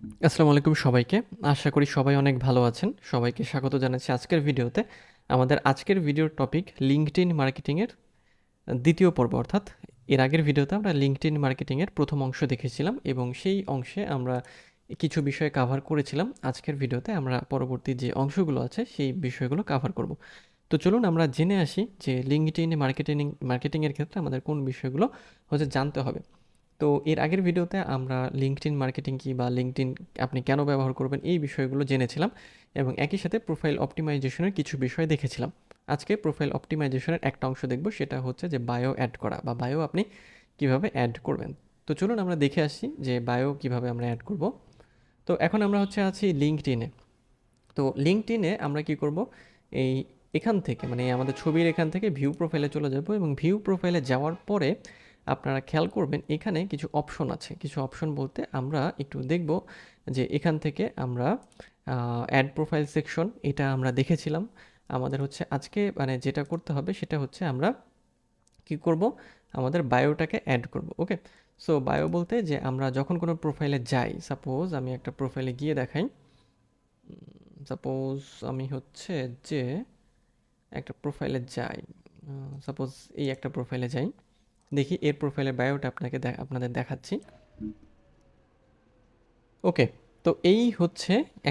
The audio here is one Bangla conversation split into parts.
আসসালামু আলাইকুম সবাইকে। আশা করি সবাই অনেক ভালো আছেন। সবাইকে স্বাগত জানাচ্ছি আজকের ভিডিওতে। আমাদের আজকের ভিডিওর টপিক লিঙ্কডইন মার্কেটিংয়ের দ্বিতীয় পর্ব, অর্থাৎ এর আগের ভিডিওতে আমরা লিঙ্কডইন মার্কেটিংয়ের প্রথম অংশ দেখেছিলাম এবং সেই অংশে আমরা কিছু বিষয় কাভার করেছিলাম। আজকের ভিডিওতে আমরা পরবর্তী যে অংশগুলো আছে সেই বিষয়গুলো কাভার করব। তো চলুন আমরা জেনে আসি যে লিঙ্কডইনে মার্কেটিংয়ের ক্ষেত্রে আমাদের কোন বিষয়গুলো জানতে হবে। তো এর আগের ভিডিওতে আমরা লিঙ্কডইন মার্কেটিং কি বা লিঙ্কডইন আপনি কেন ব্যবহার করবেন এই বিষয়গুলো জেনেছিলাম এবং একই সাথে প্রোফাইল অপটিমাইজেশনের কিছু বিষয় দেখেছিলাম। আজকে প্রোফাইল অপটিমাইজেশনের একটা অংশ দেখব, সেটা হচ্ছে যে বায়ো অ্যাড করা বা বায়ো আপনি কিভাবে অ্যাড করবেন। তো চলুন আমরা দেখে আসি যে বায়ো কিভাবে আমরা অ্যাড করব। তো এখন আমরা আছি লিঙ্কডইনে। তো লিঙ্কডইনে আমরা কি করব, এই এখান থেকে মানে আমাদের ছবির এখান থেকে ভিউ প্রোফাইলে চলে যাব এবং ভিউ প্রোফাইলে যাওয়ার পরে আপনারা খেয়াল করবেন এখানে কিছু অপশন আছে। কিছু অপশন বলতে আমরা একটু দেখব যে এখান থেকে আমরা অ্যাড প্রোফাইল সেকশন এটা আমরা দেখেছিলাম। আমাদের আজকে মানে যেটা করতে হবে সেটা আমরা কি করব, আমাদের বায়োটাকে অ্যাড করব। ওকে, সো বায়ো বলতে যে আমরা যখন কোনো প্রোফাইলে যাই, সাপোজ আমি একটা প্রোফাইলে গিয়ে দেখাই। সাপোজ আমি যে একটা প্রোফাইলে যাই, সাপোজ এই একটা প্রোফাইলে যাই, দেখি এর প্রোফাইলের বায়োটা আপনাদের দেখাচ্ছি। ওকে, তো এই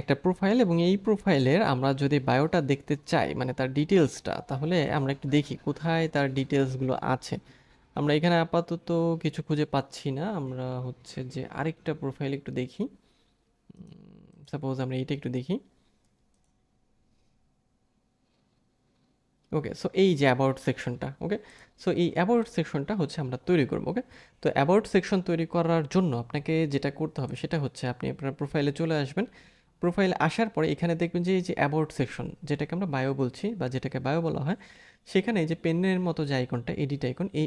একটা প্রোফাইল এবং এই প্রোফাইলের আমরা যদি বায়োটা দেখতে চাই মানে তার ডিটেলসটা, তাহলে আমরা একটু দেখি কোথায় তার ডিটেলসগুলো আছে। আমরা এখানে আপাতত কিছু খুঁজে পাচ্ছি না। আমরা যে আরেকটা প্রোফাইল একটু দেখি। সাপোজ আমরা এইটা একটু দেখি। ওকে, সো এই যে অ্যাবাউট সেকশনটা, ওকে, সো এই অ্যাবাউট সেকশনটা আমরা তৈরি করবো। ওকে, তো অ্যাবাউট সেকশন তৈরি করার জন্য আপনাকে যেটা করতে হবে সেটা আপনি আপনার প্রোফাইলে চলে আসবেন। প্রোফাইলে আসার পরে এখানে দেখবেন যে এই যে অ্যাবাউট সেকশন, যেটাকে আমরা বায়ো বলছি বা যেটাকে বায়ো বলা হয়, সেখানে এই যে পেনের মতো যে আইকনটা, এডিট আইকন, এই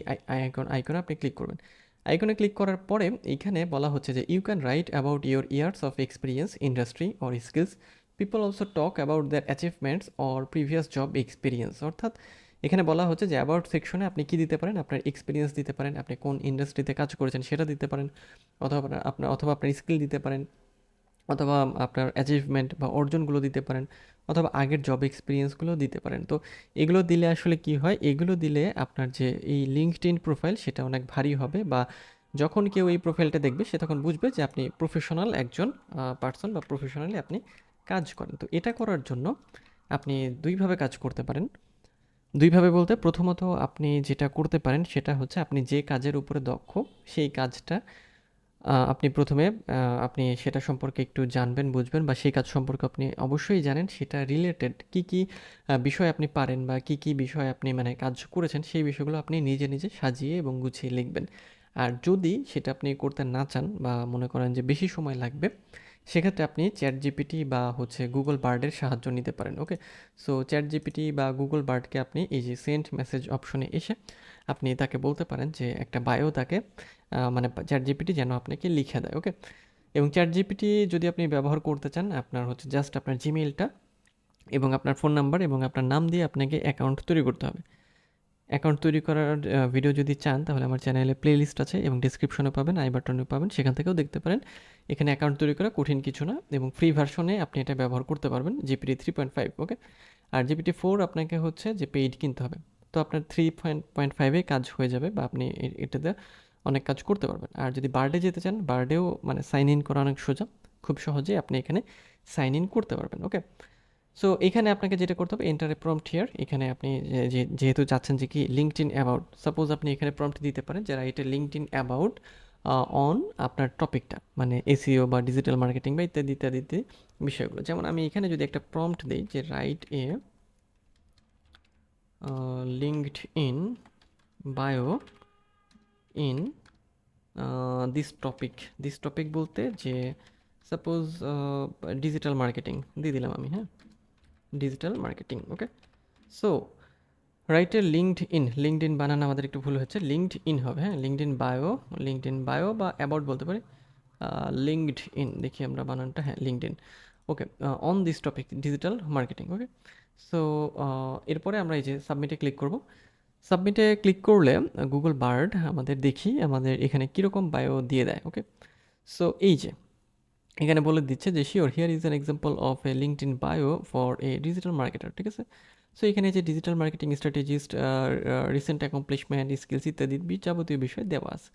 আইকনে আপনি ক্লিক করবেন। আইকনে ক্লিক করার পরে এইখানে বলা হচ্ছে যে you can write about your years of experience, industry or skills. People also talk about their achievements or previous job experience. অর্থাৎ এখানে বলা হচ্ছে যে অ্যাবাউট সেকশনে আপনি কি দিতে পারেন, আপনার এক্সপিরিয়েন্স দিতে পারেন, আপনি কোন ইন্ডাস্ট্রিতে কাজ করেছেন সেটা দিতে পারেন, অথবা আপনার স্কিল দিতে পারেন, অথবা আপনার অ্যাচিভমেন্ট বা অর্জনগুলো দিতে পারেন, অথবা আগের জব এক্সপিরিয়েন্সগুলো দিতে পারেন। তো এগুলো দিলে আসলে কি হয়, এগুলো দিলে আপনার যে এই লিঙ্কডইন প্রোফাইল সেটা অনেক ভারী হবে, বা যখন কেউ এই প্রোফাইলটা দেখবে সে তখন বুঝবে যে আপনি প্রফেশনাল একজন পার্সন বা প্রফেশনালি আপনি কাজ করেন। তো এটা করার জন্য আপনি দুইভাবে কাজ করতে পারেন। দুইভাবে বলতে প্রথমত আপনি যেটা করতে পারেন সেটা আপনি যে কাজের উপরে দক্ষ সেই কাজটা আপনি প্রথমে আপনি সেটা সম্পর্কে একটু জানবেন, বুঝবেন, বা সেই কাজ সম্পর্কে আপনি অবশ্যই জানেন সেটা রিলেটেড কী কী বিষয় আপনি পারেন বা কী কী বিষয় আপনি মানে কাজ করেছেন সেই বিষয়গুলো আপনি নিজে নিজে সাজিয়ে এবং গুছিয়ে লিখবেন। আর যদি সেটা আপনি করতে না চান বা মনে করেন যে বেশি সময় লাগবে, সেক্ষেত্রে আপনি চ্যাট জিপিটি বা গুগল বার্ডের সাহায্য নিতে পারেন। ওকে, সো চ্যাট জিপিটি বা গুগল বার্ডকে আপনি এই যে সেন্ড মেসেজ অপশনে এসে আপনি তাকে বলতে পারেন যে একটা বায়ো তাকে মানে চ্যাট জিপিটি যেন আপনাকে লিখে দেয়। ওকে, এবং চ্যাট জিপিটি যদি আপনি ব্যবহার করতে চান, আপনার জাস্ট আপনার জিমেইলটা এবং আপনার ফোন নাম্বার এবং আপনার নাম দিয়ে আপনাকে অ্যাকাউন্ট তৈরি করতে হবে। অ্যাকাউন্ট তৈরি করার ভিডিও যদি চান তাহলে আমার চ্যানেলে প্লেলিস্ট আছে এবং ডিসক্রিপশনে পাবেন, আই বাটনে পাবেন, সেখান থেকেও দেখতে পারেন। এখানে অ্যাকাউন্ট তৈরি করা কঠিন কিছু না এবং ফ্রি ভার্সনে আপনি এটা ব্যবহার করতে পারবেন, জিপিটি 3.5। ওকে, আর জিপিটি 4 আপনাকে যে পেইড কিনতে হবে। তো আপনার 3.5-এ কাজ হয়ে যাবে বা আপনি এটাতে অনেক কাজ করতে পারবেন। আর যদি বার্ডে যেতে চান, বার্ডেও মানে সাইন ইন করা অনেক সোজা, খুব সহজেই আপনি এখানে সাইন ইন করতে পারবেন। ওকে, সো এখানে আপনাকে যেটা করতে হবে, এন্টার এ প্রম্পট হিয়ার। এখানে আপনি যেহেতু চাচ্ছেন যে কি লিঙ্কডইন অ্যাবাউট, সাপোজ আপনি এখানে প্রম্পট দিতে পারেন যে write a LinkedIn about on আপনার টপিকটা, মানে এসইও বা ডিজিটাল মার্কেটিং বা ইত্যাদি ইত্যাদি বিষয়গুলো। যেমন আমি এখানে যদি একটা প্রম্পট দিই যে write a LinkedIn bio in this topic বলতে যে সাপোজ ডিজিটাল মার্কেটিং দিয়ে দিলাম আমি, হ্যাঁ, ডিজিটাল মার্কেটিং। ওকে, সো রাইটে লিঙ্কড ইন বানানো আমাদের একটু ভুল হচ্ছে, লিঙ্কড ইন হবে, হ্যাঁ, লিঙ্কড ইন বায়ো বা অ্যাবাউট বলতে পারি। লিঙ্কড ইন দেখি আমরা বানানটা, হ্যাঁ, LinkedIn. Okay, on this topic digital marketing. Okay, so এরপরে আমরা এই যে সাবমিটে ক্লিক করব। সাবমিটে ক্লিক করলে গুগল বার্ড আমাদের এখানে কীরকম বায়ো দিয়ে দেয়। ওকে, সো এই যে এখানে বলে দিচ্ছে যে sure here is an example of A linked in bio for a digital marketer, ঠিক আছে। সো এখানে যে digital marketing strategist, recent accomplishment, skills ইত্যাদি যাবতীয় বিষয় দেওয়া আছে।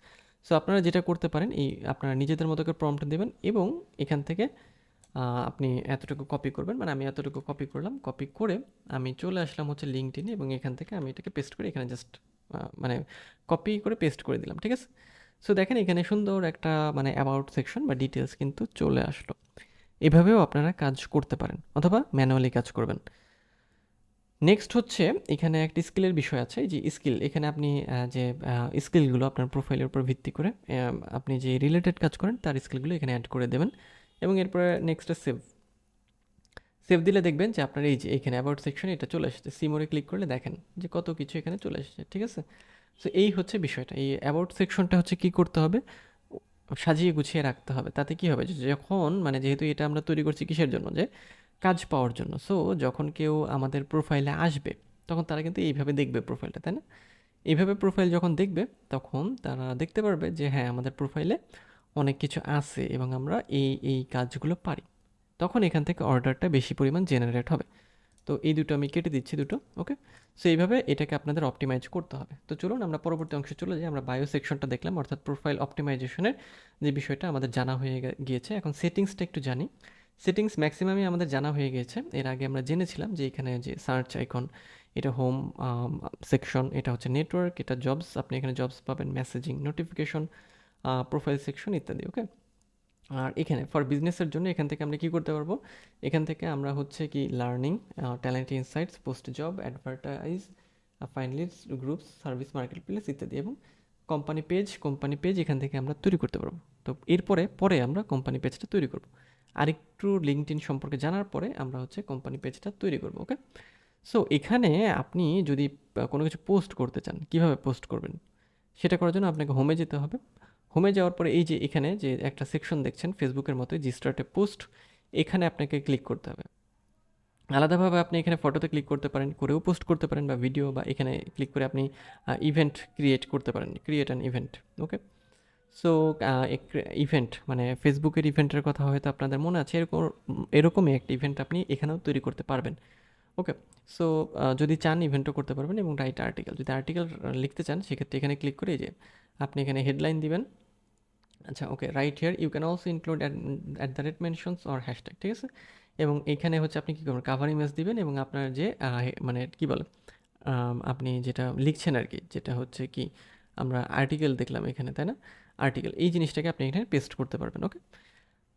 সো আপনারা যেটা করতে পারেন, এই আপনারা নিজেদের মতো করে প্রম্পট দেবেন এবং এখান থেকে আপনি এতটুকু কপি করবেন, মানে আমি এতটুকু কপি করলাম, কপি করে আমি চলে আসলাম হচ্ছে লিঙ্কডইনে এবং এখান থেকে আমি এটাকে পেস্ট করে এখানে জাস্ট মানে কপি করে পেস্ট করে দিলাম, ঠিক আছে। সো দেখেন এখানে সুন্দর একটা মানে অ্যাবাউট সেকশন বা ডিটেলস কিন্তু চলে আসলো। এভাবেও আপনারা কাজ করতে পারেন অথবা ম্যানুয়ালি কাজ করবেন। নেক্সট হচ্ছে এখানে একটা স্কিলের বিষয় আছে, যে স্কিল এখানে আপনি যে স্কিলগুলো আপনার প্রোফাইলের উপর ভিত্তি করে আপনি যে রিলেটেড কাজ করেন তার স্কিলগুলো এখানে অ্যাড করে দেবেন এবং এরপরে নেক্সটে সেভ সেভ দিলে দেখবেন যে আপনার এই যে এখানে অ্যাবাউট সেকশনে এটা চলে এসেছে। সিমোরে ক্লিক করলে দেখেন যে কত কিছু এখানে চলে এসেছে, ঠিক আছে। সো এই হচ্ছে বিষয়টা, এই অ্যাবাউট সেকশনটা হচ্ছে কি করতে হবে, সাজিয়ে গুছিয়ে রাখতে হবে। তাতে কি হবে, যে যখন মানে যেহেতু এটা আমরা তৈরি করছি কিসের জন্য, যে কাজ পাওয়ার জন্য। সো যখন কেউ আমাদের প্রোফাইলে আসবে তখন তারা কিন্তু এইভাবে দেখবে প্রোফাইলটা, তাই না? এইভাবে প্রোফাইল যখন দেখবে তখন তারা দেখতে পারবে যে হ্যাঁ আমাদের প্রোফাইলে অনেক কিছু আছে এবং আমরা এই এই কাজগুলো পারি। তখন এখান থেকে অর্ডারটা বেশি পরিমাণ জেনারেট হবে। তো এই দুটো আমি কেটে দিচ্ছি দুটো, ওকে। সো এইভাবে এটাকে আপনাদের অপটিমাইজ করতে হবে। তো চলুন আমরা পরবর্তী অংশে চলে যাই। আমরা বায়ো সেকশনটা দেখলাম, অর্থাৎ প্রোফাইল অপটিমাইজেশনের যে বিষয়টা আমাদের জানা হয়ে গিয়েছে। এখন সেটিংসটা একটু জানি। সেটিংস ম্যাক্সিমামই আমাদের জানা হয়ে গিয়েছে। এর আগে আমরা জেনেছিলাম যে এখানে যে সার্চ আইকন, এটা হোম সেকশন, এটা হচ্ছে নেটওয়ার্ক, এটা জবস, আপনি এখানে জবস পাবেন, মেসেজিং, নোটিফিকেশন, প্রোফাইল সেকশন ইত্যাদি, ওকে। আর এখানে ফর বিজনেসের জন্য এখান থেকে আমরা কি করতে পারবো, এখান থেকে আমরা হচ্ছে কি learning, talent insights, post job, advertise, finally groups, service market place ইত্যাদি, এবং কোম্পানি পেজ এখান থেকে আমরা তৈরি করতে পারবো। তো পরে আমরা কোম্পানি পেজটা তৈরি করব। আরেকটু লিঙ্কডইন সম্পর্কে জানার পরে আমরা হচ্ছে কোম্পানি পেজটা তৈরি করব, ওকে। সো এখানে আপনি যদি কোনো কিছু পোস্ট করতে চান, কিভাবে পোস্ট করবেন সেটা করার জন্য আপনাকে হোমে যেতে হবে। হোমে যাওয়ার পরে এই যে এখানে যে একটা সেকশন দেখছেন ফেসবুকের মতো, জি স্টার্টে পোস্ট, এখানে আপনাকে ক্লিক করতে হবে। আলাদাভাবে আপনি এখানে ফটোতে ক্লিক করতে পারেন, করেও পোস্ট করতে পারেন, বা ভিডিও, বা এখানে ক্লিক করে আপনি ইভেন্ট ক্রিয়েট করতে পারেন, create an event, okay. So event মানে ফেসবুকের ইভেন্টের কথা হয়তো আপনাদের মনে আছে, এরকমই একটা ইভেন্ট আপনি এখানেও তৈরি করতে পারবেন, ওকে। সো যদি চান ইভেন্টও করতে পারবেন, এবং রাইট আর্টিকেল, যদি আর্টিকেল লিখতে চান সেক্ষেত্রে এখানে ক্লিক করে যে আপনি এখানে হেডলাইন দিবেন। আচ্ছা, okay, right here you can also include at the rate mentions or hashtag, ঠিক আছে। এবং এইখানে হচ্ছে আপনি কী করবেন, কাভার ইমেজ দিবেন এবং আপনার যে মানে কি বলে আপনি যেটা লিখছেন আর কি, যেটা হচ্ছে কি আমরা আর্টিকেল দেখলাম এখানে, তাই না? আর্টিকেল, এই জিনিসটাকে আপনি এখানে পেস্ট করতে পারবেন, ওকে।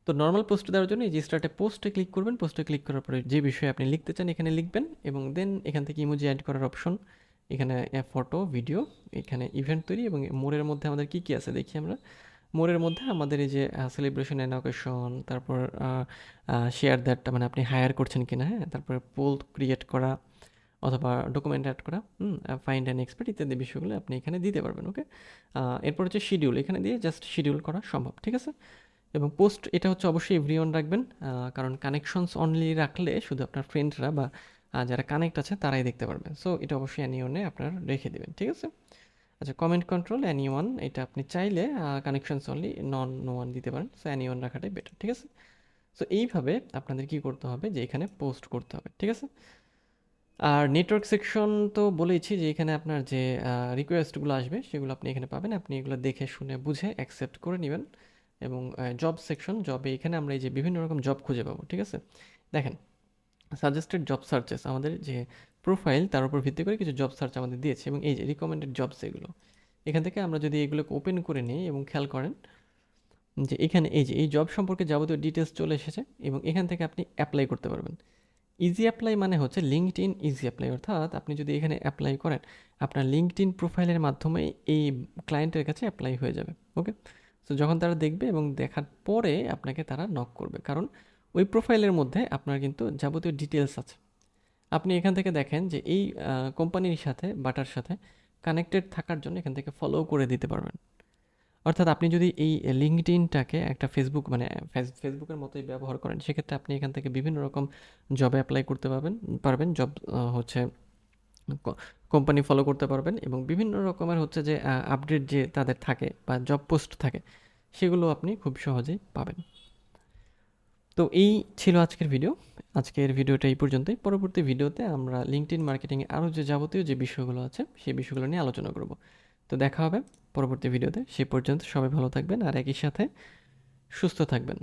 তো নর্মাল পোস্ট দেওয়ার জন্য এই যে স্টার্টে পোস্টে ক্লিক করবেন, পোস্টে ক্লিক করার পরে যে বিষয়ে আপনি লিখতে চান এখানে লিখবেন, এবং দেন এখান থেকে ইমোজি অ্যাড করার অপশন, এখানে ফটো, ভিডিও, এখানে ইভেন্ট তৈরি, এবং মোরের মধ্যে আমাদের কী কী আছে দেখি আমরা। মোরের মধ্যে আমাদের এই যে সেলিব্রেশন অ্যান্ড অকেশন, তারপর শেয়ার দ্যাট, মানে আপনি হায়ার করছেন কিনা, হ্যাঁ, তারপরে পোল ক্রিয়েট করা অথবা ডকুমেন্ট অ্যাড করা, ফাইন্ড অ্যান্ড এক্সপার্ট ইত্যাদি বিষয়গুলো আপনি এখানে দিতে পারবেন, ওকে। এরপর হচ্ছে শিডিউল, এখানে দিয়ে জাস্ট শিডিউল করা সম্ভব, ঠিক আছে। এবং পোস্ট এটা হচ্ছে অবশ্যই এভরিওয়ান রাখবেন, কারণ কানেকশনস অনলি রাখলে শুধু আপনার ফ্রেন্ডরা বা যারা কানেক্ট আছে তারাই দেখতে পারবে। সো এটা অবশ্যই অ্যানিওনে আপনারা রেখে দেবেন, ঠিক আছে। আচ্ছা, কমেন্ট কন্ট্রোল অ্যানিওয়ান, এটা আপনি চাইলে কানেকশনস অনলি নো ওয়ান দিতে পারেন। সো অ্যানিওয়ান রাখাটাই বেটার, ঠিক আছে। সো এইভাবে আপনাদের কি করতে হবে, যে এখানে পোস্ট করতে হবে, ঠিক আছে। আর নেটওয়ার্ক সেকশন তো বলেইছি, যে এখানে আপনার যে রিকোয়েস্টগুলো আসবে সেগুলো আপনি এখানে পাবেন, আপনি এগুলো দেখে শুনে বুঝে অ্যাকসেপ্ট করে নেবেন। এবং জব সেকশন, জবে এখানে আমরা এই যে বিভিন্ন রকম জব খুঁজে পাবো, ঠিক আছে। দেখেন, সাজেস্টেড জব সার্চেস, আমাদের যে প্রোফাইল তার উপর ভিত্তি করে কিছু জব সার্চ আমাদের দিয়েছে, এবং এই যে রিকমেন্ডেড জবস, এগুলো এখান থেকে আমরা যদি এগুলোকে ওপেন করে নিই এবং খেয়াল করেন যে এখানে এই যে এই জব সম্পর্কে যাবতীয় ডিটেলস চলে এসেছে, এবং এখান থেকে আপনি অ্যাপ্লাই করতে পারবেন। ইজি অ্যাপ্লাই মানে হচ্ছে লিঙ্কডইন ইজি অ্যাপ্লাই, অর্থাৎ আপনি যদি এখানে অ্যাপ্লাই করেন আপনার লিঙ্কডইন প্রোফাইলের মাধ্যমে এই ক্লায়েন্টের কাছে অ্যাপ্লাই হয়ে যাবে, ওকে। সো যখন তারা দেখবে এবং দেখার পরে আপনাকে তারা নক করবে, কারণ ওই প্রোফাইলের মধ্যে আপনার কিন্তু যাবতীয় ডিটেলস আছে। আপনি এখান থেকে দেখেন যে এই কোম্পানির সাথে বাটার সাথে কানেক্টেড থাকার জন্য এখান থেকে ফলো করে দিতে পারবেন। অর্থাৎ আপনি যদি এই লিঙ্কডইনটাকে একটা ফেসবুক মানে ফেসবুকের মতোই ব্যবহার করেন, সেক্ষেত্রে আপনি এখান থেকে বিভিন্ন রকম জবে অ্যাপ্লাই করতে পারবেন জব হচ্ছে কোম্পানি ফলো করতে পারবেন, এবং বিভিন্ন রকমের হচ্ছে যে আপডেট যে তাদের থাকে বা জব পোস্ট থাকে সেগুলো আপনি খুব সহজেই পাবেন। তো এই ছিল আজকের ভিডিও। আজকের ভিডিওটা এই পর্যন্তই। পরবর্তী ভিডিওতে আমরা লিঙ্কডইন মার্কেটিংয়ে আরও যে যাবতীয় যে বিষয়গুলো আছে সেই বিষয়গুলো নিয়ে আলোচনা করব। তো দেখা হবে পরবর্তী ভিডিওতে। সেই পর্যন্ত সবাই ভালো থাকবেন আর একই সাথে সুস্থ থাকবেন।